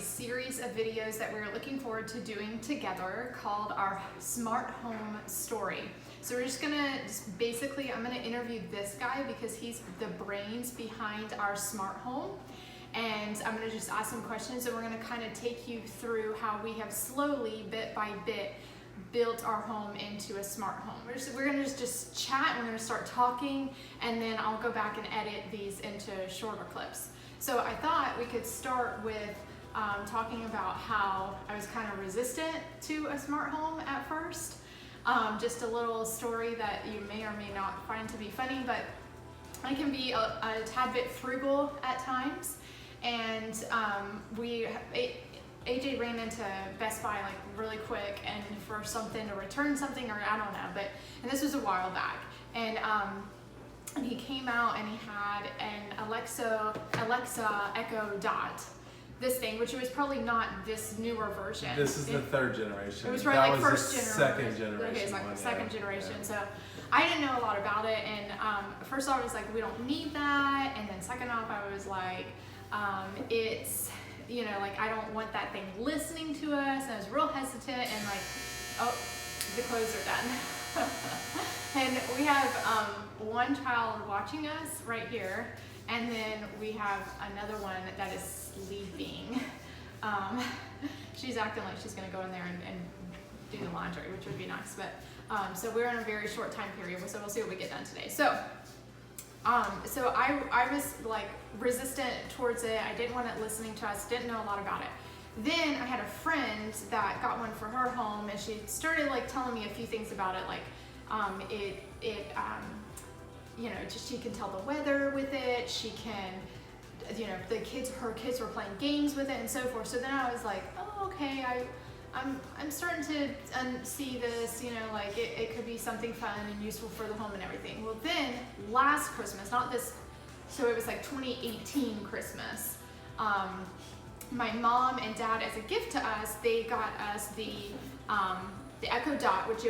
series of videos that we're looking forward to doing together called our Smart Home Story. So we're just gonna, I'm gonna interview this guy because he's the brains behind our smart home. And I'm gonna just ask some questions and we're gonna kind of take you through how we have slowly, bit by bit, built our home into a smart home. We're gonna just chat and we're gonna start talking, and then I'll go back and edit these into shorter clips. So I thought we could start with talking about how I was kind of resistant to a smart home at first. Just a little story that you may or may not find to be funny, but I can be a tad bit frugal at times. And AJ ran into Best Buy like really quick and for something to return something, or I don't know, and this was a while back. And he came out and he had an Alexa Echo Dot, this thing, which was probably not this newer version. This is the third generation. It was probably like was first the generation. second generation. Okay, it's like one, the second yeah. generation. Yeah. So I didn't know a lot about it, and first off I was like, we don't need that, and then second off I was like, it's, you know, like I don't want that thing listening to us, and I was real hesitant, and like, oh, the clothes are done. And we have one child watching us right here, and then we have another one that is sleeping. She's acting like she's gonna go in there and do the laundry, which would be nice, but so we're in a very short time period, so we'll see what we get done today. So I was like resistant towards it. I didn't want it listening to us, didn't know a lot about it. Then I had a friend that got one for her home, and she started like telling me a few things about it, like you know, just she can tell the weather with it, she can, you know, her kids were playing games with it and so forth. So then I was like, oh, okay, I'm starting to see this, you know, like it could be something fun and useful for the home and everything. Well, then last Christmas, not this, so it was like 2018 Christmas, my mom and dad, as a gift to us, they got us the Echo Dot, which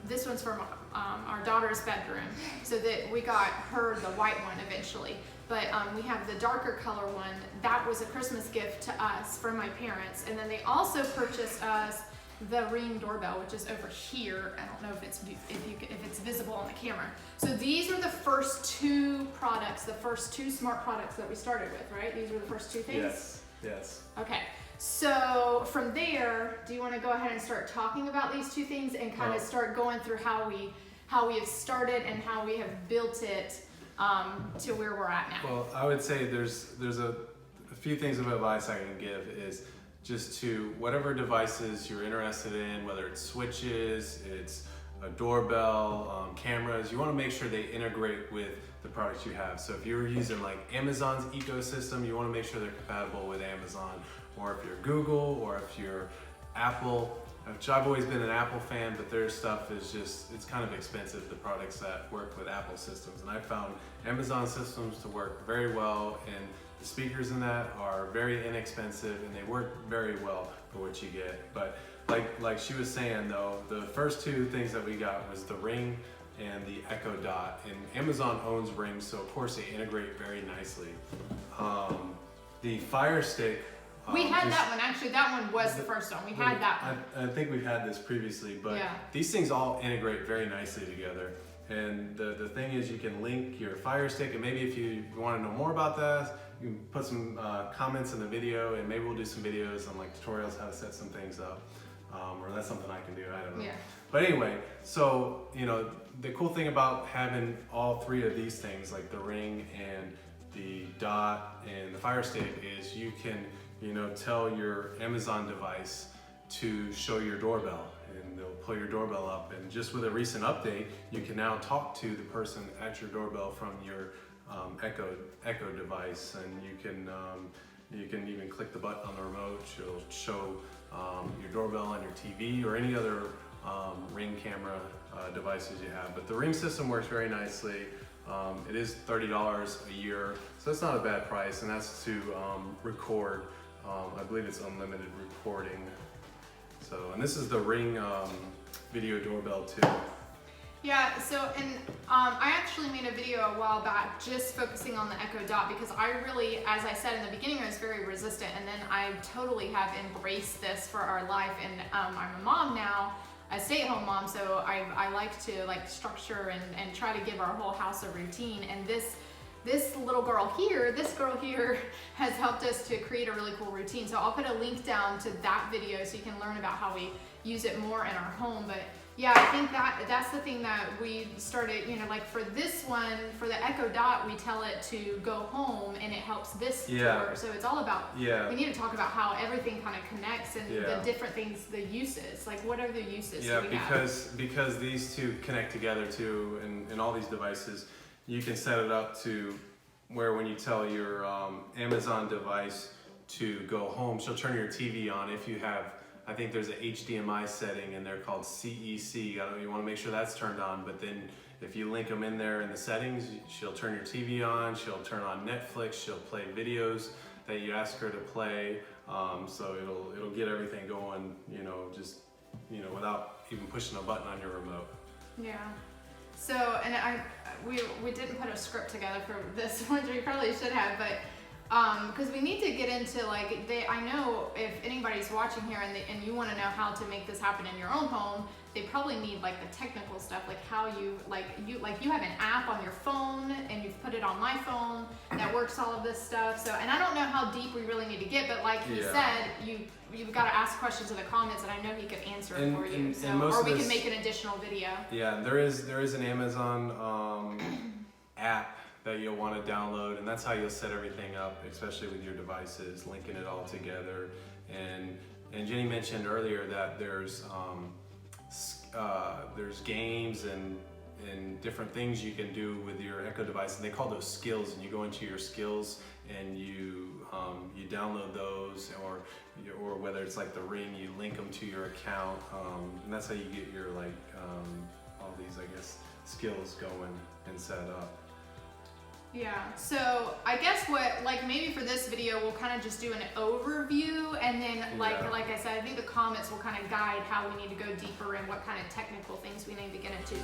this one's from our daughter's bedroom, so that we got her the white one eventually. But we have the darker color one. That was a Christmas gift to us from my parents. And then they also purchased us the Ring doorbell, which is over here. I don't know if it's visible on the camera. So these are the first two products, the first two smart products that we started with, right? These were the first two things? Yes, yes. Okay, so from there, do you want to go ahead and start talking about these two things and kind of start going through how we have started and how we have built it to where we're at now? Well, I would say there's a few things of advice I can give is just to whatever devices you're interested in, whether it's switches, it's a doorbell, cameras, you want to make sure they integrate with the products you have. So if you're using like Amazon's ecosystem, you want to make sure they're compatible with Amazon, or if you're Google, or if you're Apple, which I've always been an Apple fan, but their stuff is just, it's kind of expensive, the products that work with Apple systems. And I found Amazon systems to work very well, and the speakers in that are very inexpensive and they work very well for what you get. But like she was saying though, the first two things that we got was the Ring and the Echo Dot. And Amazon owns Ring, so of course they integrate very nicely. The Fire Stick, we had that one, actually. That one was the first one. We had that one. I think we've had this previously, but yeah. These things all integrate very nicely together. And the thing is, you can link your Fire Stick, and maybe if you want to know more about that, you can put some comments in the video, and maybe we'll do some videos on like tutorials how to set some things up. Or that's something I can do, I don't know. Yeah. But anyway, so, you know, the cool thing about having all three of these things, like the Ring and the Dot and the Fire Stick, is you can, you know, tell your Amazon device to show your doorbell, and they'll pull your doorbell up. And just with a recent update, you can now talk to the person at your doorbell from your Echo device, and you can even click the button on the remote. It'll show your doorbell on your TV or any other Ring camera devices you have. But the Ring system works very nicely. It is $30 a year, so that's not a bad price, and that's to record. I believe it's unlimited recording. So, and this is the Ring video doorbell too. Yeah, so, and I actually made a video a while back just focusing on the Echo Dot because I really, as I said in the beginning, I was very resistant, and then I totally have embraced this for our life, and I'm a mom now, a stay-at-home mom, so I like to structure and try to give our whole house a routine, and this girl here has helped us to create a really cool routine. So I'll put a link down to that video so you can learn about how we use it more in our home. But yeah, I think that's the thing that we started, like for this one, for the Echo Dot, we tell it to go home and it helps this door. So it's all about, we need to talk about how everything kind of connects and the different things, the uses, like what are the uses do we have? Because these two connect together too, in all these devices. You can set it up to where when you tell your Amazon device to go home, she'll turn your TV on if you have, I think there's an HDMI setting in there called CEC. You want to make sure that's turned on, but then if you link them in there in the settings, she'll turn your TV on, she'll turn on Netflix, she'll play videos that you ask her to play. So it'll get everything going, without even pushing a button on your remote. Yeah. So, and we didn't put a script together for this one, we probably should have, but because we need to get into I know if anybody's watching here and you want to know how to make this happen in your own home, they probably need the technical stuff, how you have an app on your phone and you've put it on my phone that works all of this stuff. So, and I don't know how deep we really need to get, but like he said, you've got to ask questions in the comments, and I know he could answer it for you. Or we can make an additional video. Yeah, there is an Amazon app that you'll want to download, and that's how you'll set everything up, especially with your devices, linking it all together. And Jenny mentioned earlier that there's games and different things you can do with your Echo device, and they call those skills. And you go into your skills and you download those, or whether it's like the Ring, you link them to your account, and that's how you get your all these, I guess, skills going and set up. Yeah, so I guess maybe for this video we'll kind of just do an overview, and then like I said, I think the comments will kind of guide how we need to go deeper and what kind of technical things we need to get into.